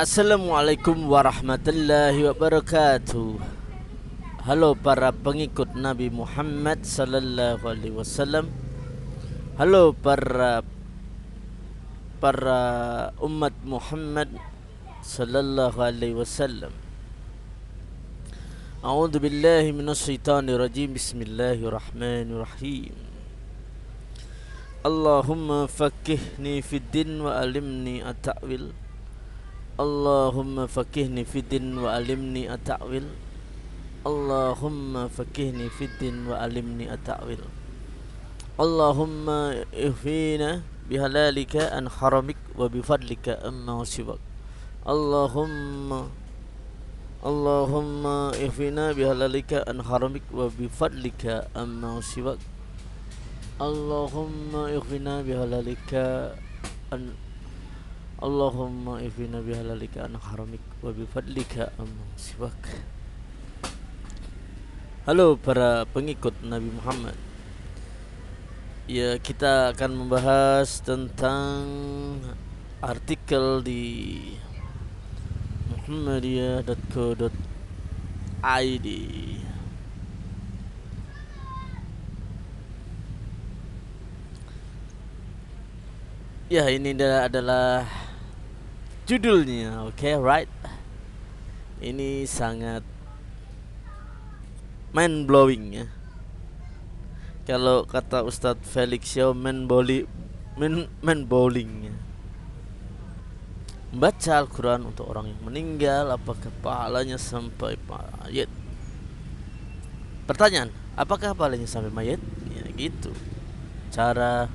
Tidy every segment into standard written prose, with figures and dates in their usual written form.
Assalamualaikum warahmatullahi wabarakatuh. Halo para pengikut Nabi Muhammad sallallahu alaihi wasallam. Halo para umat Muhammad sallallahu alaihi wasallam. A'udzu billahi minasyaitonir rajim. Bismillahirrahmanirrahim. Allahumma faqqihni fid din wa alimni at-ta'wil. Allahumma faqqihni fid din wa alimni at-ta'wil. Allahumma faqqihni fid din wa alimni at-ta'wil. Allahumma ihfina bihalalika an haramik wa bifadlika amma siwak. Allahumma ihfina bihalalika an haramik wa bifadlika amma siwak. Allahumma ihfina bihalalika an Allahumma ifina bihalalika an haramik wa bifadlika amma siwak. Halo para pengikut Nabi Muhammad. Ya, kita akan membahas tentang artikel di muhammadiyah.co.id. Ya, ini adalah judulnya, oke, right? Ini sangat mind blowing ya. Kalau kata Ustadz Felix Xiao, mind bowling ya. Membaca Al-Quran untuk orang yang meninggal, apakah pahalanya sampai mayat? Pertanyaan, apakah pahalanya sampai mayat? Ya gitu. Cara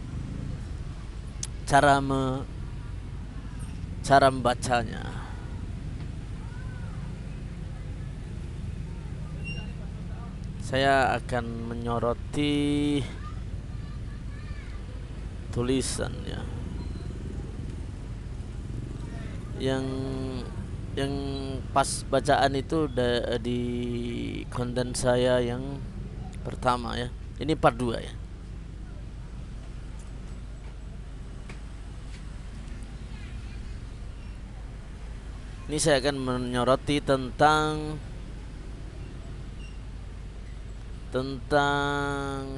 membacanya. Saya akan menyoroti tulisan ya, yang pas bacaan itu di konten saya yang pertama ya. Ini part 2 ya. Ini saya akan menyoroti tentang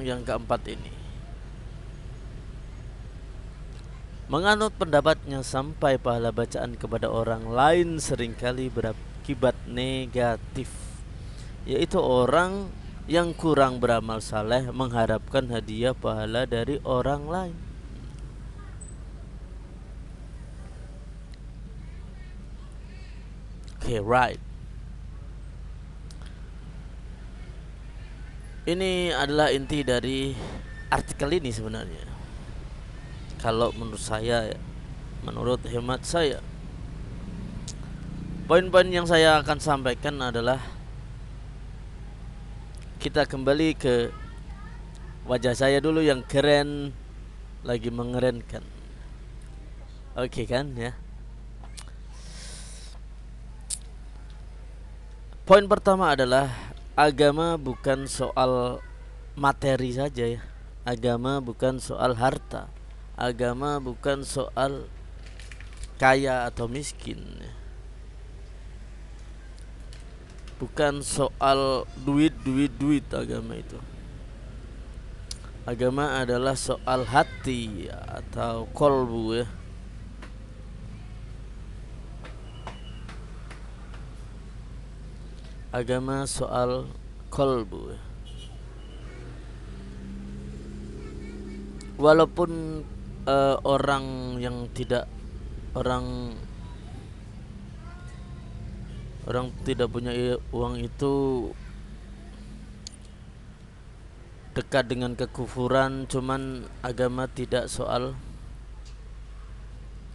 yang keempat ini. Menganut pendapatnya sampai pahala bacaan kepada orang lain seringkali berakibat negatif, yaitu orang yang kurang beramal saleh mengharapkan hadiah pahala dari orang lain. Okay, right. Ini adalah inti dari artikel ini sebenarnya. Kalau menurut saya, menurut hemat saya, poin-poin yang saya akan sampaikan adalah kita kembali ke wajah saya dulu yang keren, lagi mengerenkan. Oke kan ya. Poin pertama adalah agama bukan soal materi saja ya. Agama bukan soal harta. Agama bukan soal kaya atau miskin. Bukan soal duit agama itu. Agama adalah soal hati atau kolbu ya. Agama soal kolbu. Walaupun orang tidak punya uang itu dekat dengan kekufuran, cuman agama tidak soal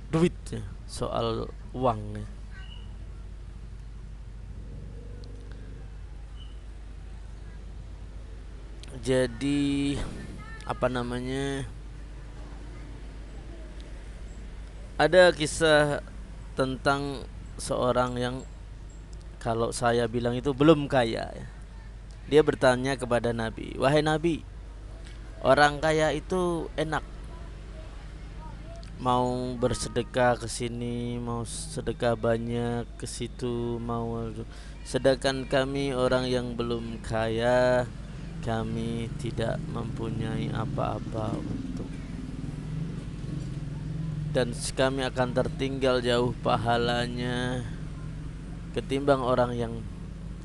duit ya, soal uang ya. Jadi ada kisah tentang seorang yang kalau saya bilang itu belum kaya ya. Dia bertanya kepada Nabi, "Wahai Nabi, orang kaya itu enak mau bersedekah ke sini, mau sedekah banyak ke situ, mau, sedangkan kami orang yang belum kaya, kami tidak mempunyai apa-apa untuk, dan kami akan tertinggal jauh pahalanya ketimbang orang yang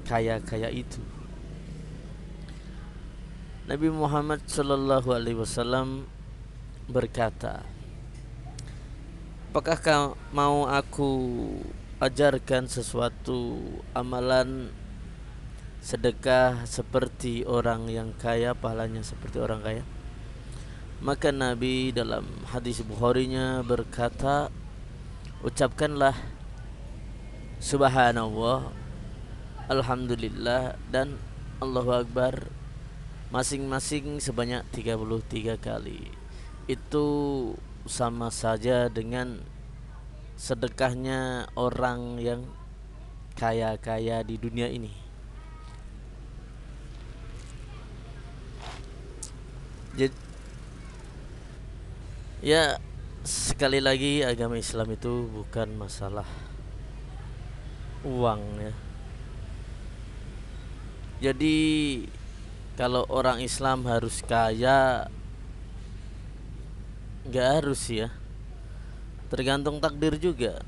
kaya-kaya itu. Nabi Muhammad sallallahu alaihi wasallam berkata, apakah mau aku ajarkan sesuatu amalan sedekah seperti orang yang kaya, pahalanya seperti orang kaya? Maka Nabi dalam hadis Bukhari-nya berkata, ucapkanlah subhanallah, alhamdulillah, dan Allahu Akbar masing-masing sebanyak 33 kali. Itu sama saja dengan sedekahnya orang yang kaya-kaya di dunia ini. Jadi, ya, sekali lagi agama Islam itu bukan masalah uang ya. Jadi kalau orang Islam harus kaya, nggak harus ya, tergantung takdir juga.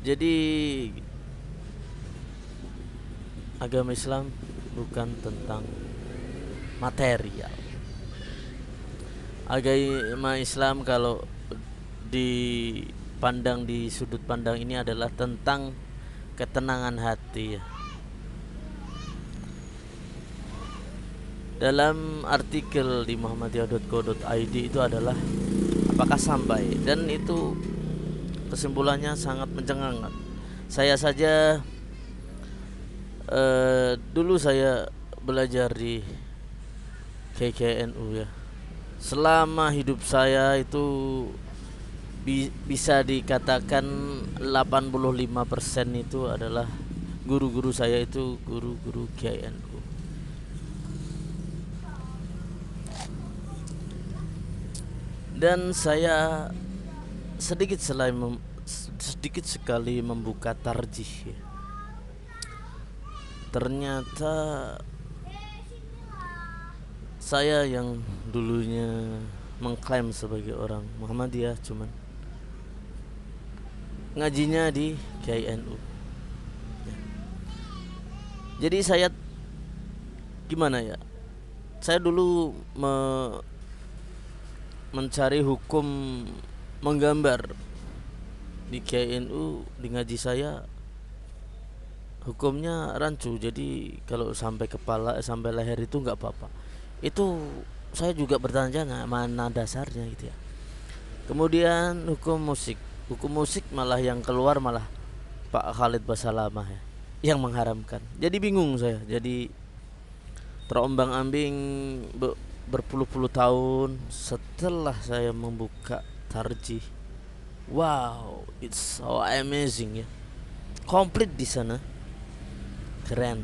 Jadi agama Islam bukan tentang material. Agama Islam kalau dipandang di sudut pandang ini adalah tentang ketenangan hati ya. Dalam artikel di muhammadiyah.co.id itu adalah apakah sampai, dan itu kesimpulannya sangat mencengangkan. Saya saja dulu saya belajar di KKNU ya. Selama hidup saya itu bisa dikatakan 85% itu adalah guru-guru saya itu guru-guru KKNU. Dan saya sedikit sekali membuka tarjih ya. Ternyata saya yang dulunya mengklaim sebagai orang Muhammadiyah cuman ngajinya di KINU ya. Jadi saya gimana ya, saya dulu mencari hukum menggambar di KINU. Di ngaji saya hukumnya rancu, jadi kalau sampai kepala sampai leher itu nggak apa-apa. Itu saya juga bertanya mana dasarnya gitu ya. Kemudian hukum musik malah yang keluar malah Pak Khalid Basalamah ya, yang mengharamkan. Jadi bingung saya, jadi terombang-ambing berpuluh-puluh tahun setelah saya membuka tarjih. Wow, it's so amazing ya, komplit di sana, keren.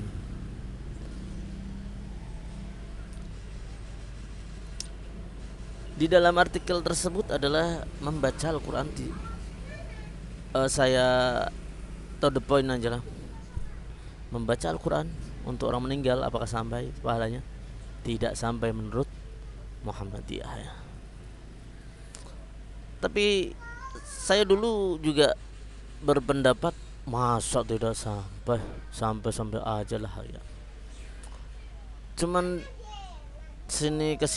Di dalam artikel tersebut adalah membaca Al-Quran saya to the point aja lah. Membaca Al-Quran untuk orang meninggal apakah sampai pahalanya? Tidak sampai menurut Muhammadiyah ya. Tapi saya dulu juga berpendapat masa tidak sampai aja lah ya. Cuman kesini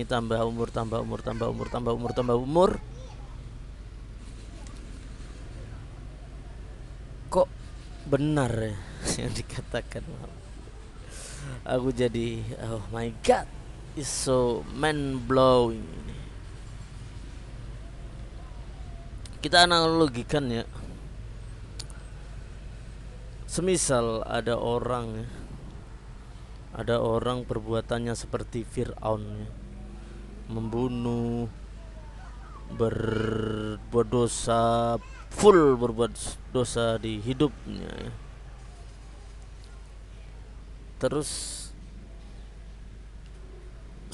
tambah umur kok benar ya yang dikatakan. Aku jadi oh my god, it's so mind blowing. Kita analogikan ya, semisal ada orang perbuatannya seperti Fir'aun ya, membunuh, berbuat dosa, berbuat dosa di hidupnya ya. Terus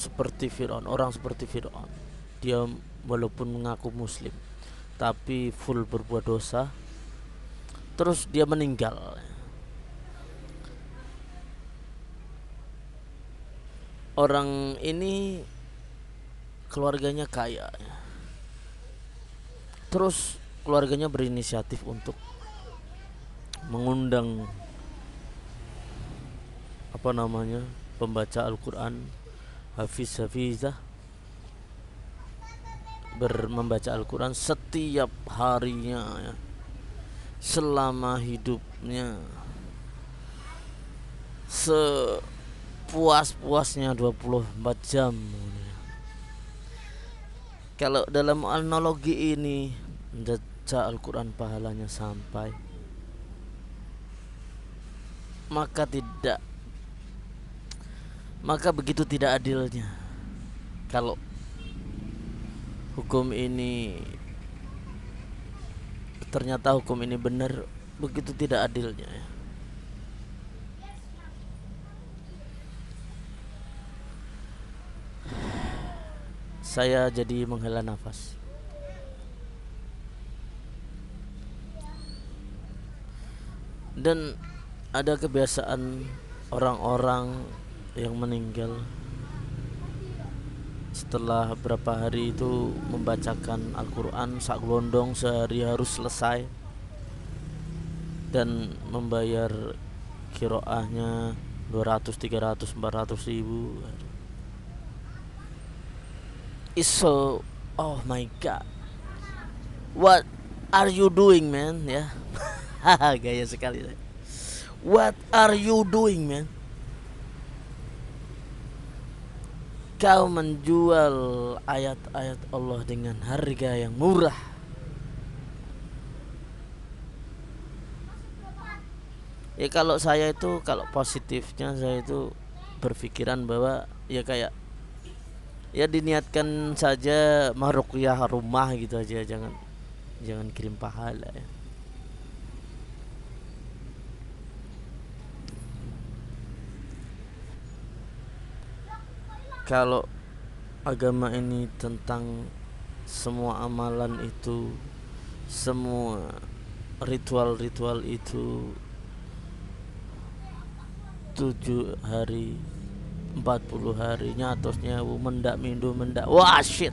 seperti Firaun, orang seperti Firaun. Dia walaupun mengaku muslim tapi full berbuat dosa, terus dia meninggal. Orang ini keluarganya kaya, terus keluarganya berinisiatif untuk mengundang pembaca Al-Quran, hafizah membaca Al-Quran setiap harinya ya, selama hidupnya, sepuas-puasnya 24 jam. Kalau dalam analogi ini, membaca Al-Quran pahalanya sampai, maka begitu tidak adilnya kalau ternyata hukum ini benar, begitu tidak adilnya ya. Saya jadi menghela nafas. Dan ada kebiasaan orang-orang yang meninggal setelah berapa hari itu membacakan Al-Quran sak glondong sehari harus selesai, dan membayar kiroahnya 200, 300, 400 ribu. It's so, oh my god, what are you doing man ya. Gaya sekali. What are you doing man? Kau menjual ayat-ayat Allah dengan harga yang murah. Ya kalau positifnya saya itu berpikiran bahwa ya kayak ya diniatkan saja maruqyah rumah gitu aja, jangan kirim pahala ya. Kalau agama ini tentang semua amalan itu, semua ritual-ritual itu 7 hari 40 hari nyatosnya mendak mindu mendak, wah shit,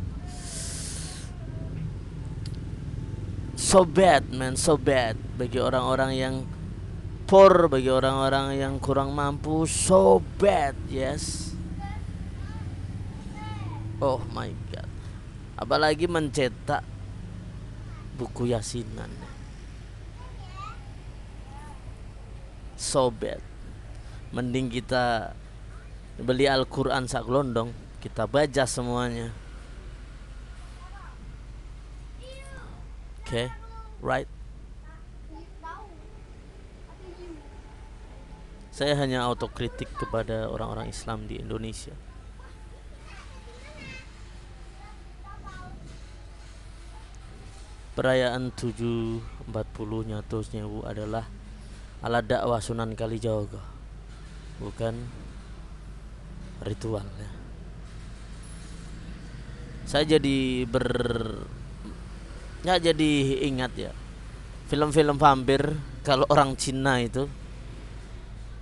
so bad man, so bad bagi orang-orang yang poor, bagi orang-orang yang kurang mampu, so bad, yes. Oh my god, apalagi mencetak buku yasinan, so bad. Mending kita beli Al-Quran sak gelondong, kita baca semuanya. Okay, right. Saya hanya autokritik kepada orang-orang Islam di Indonesia. Perayaan 740 nyatosnya adalah ala dakwah Sunan Kalijaga, bukan ritual ya. Saya jadi ingat ya film-film vampir. Kalau orang Cina itu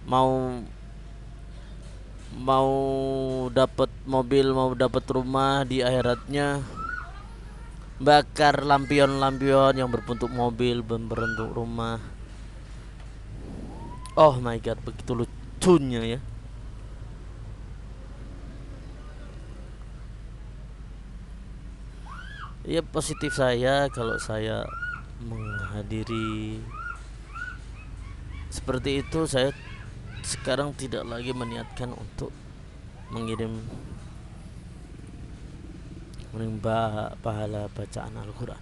mau dapat mobil, mau dapat rumah di akhiratnya, bakar lampion-lampion yang berbentuk mobil, berbentuk rumah. Oh my god, begitu lucunya ya. Ya positif saya kalau saya menghadiri seperti itu. Saya sekarang tidak lagi meniatkan untuk mengirim pahala bacaan Al-Quran,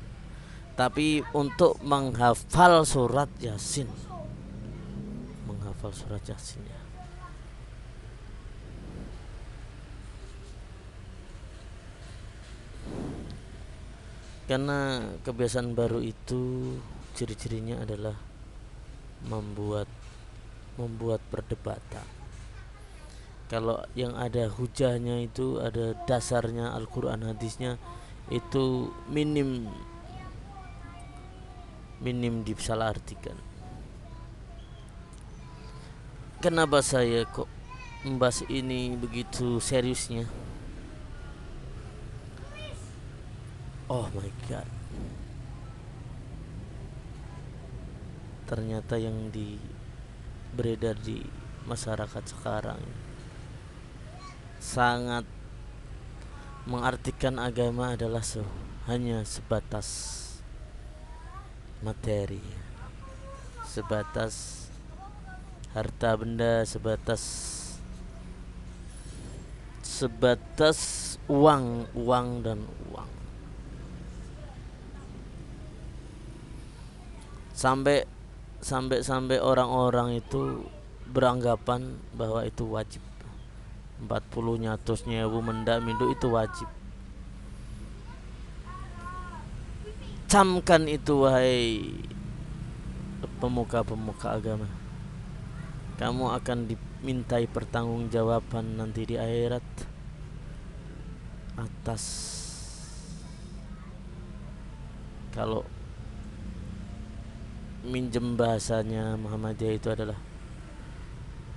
tapi untuk menghafal surat Yasin, ya. Karena kebiasaan baru itu ciri-cirinya adalah membuat perdebatan. Kalau yang ada hujahnya itu, ada dasarnya Al-Quran hadisnya, itu minim disalahartikan. Kenapa saya kok membahas ini begitu seriusnya? Oh my god, ternyata yang beredar di masyarakat sekarang sangat mengartikan agama adalah hanya sebatas materi, sebatas harta benda, sebatas uang dan uang. Sampai orang-orang itu beranggapan bahwa itu wajib. 40 nyatus nyewu mendak mindu itu wajib. Camkan itu wahai pemuka-pemuka agama. Kamu akan dimintai pertanggungjawaban nanti di akhirat atas, kalau minjem bahasanya Muhammadiyah, itu adalah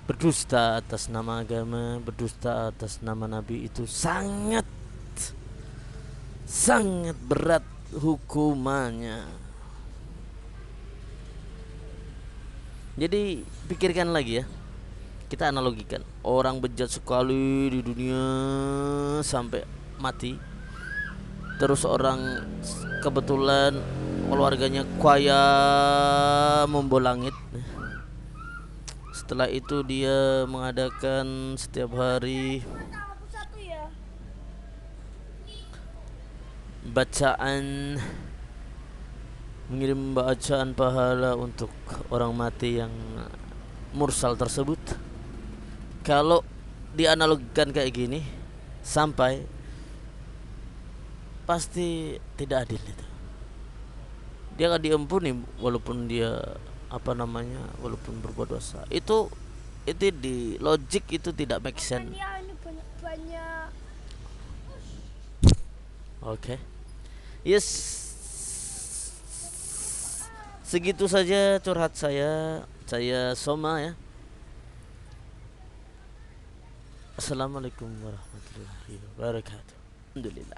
berdusta atas nama agama, berdusta atas nama Nabi. Itu sangat berat hukumannya. Jadi pikirkan lagi ya, kita analogikan, orang bejat sekali di dunia sampai mati, terus orang kebetulan keluarganya kaya membolangit. Setelah itu dia mengadakan setiap hari bacaan, mengirim bacaan pahala untuk orang mati yang mursal tersebut. Kalau dianalogikan kayak gini, sampai pasti tidak adil itu. Dia akan diampuni walaupun dia walaupun berbuat dosa. Itu di logik itu tidak make sense. Oke. Yes. Segitu saja curhat saya. Saya Soma ya. Assalamualaikum warahmatullahi wabarakatuh. Alhamdulillah.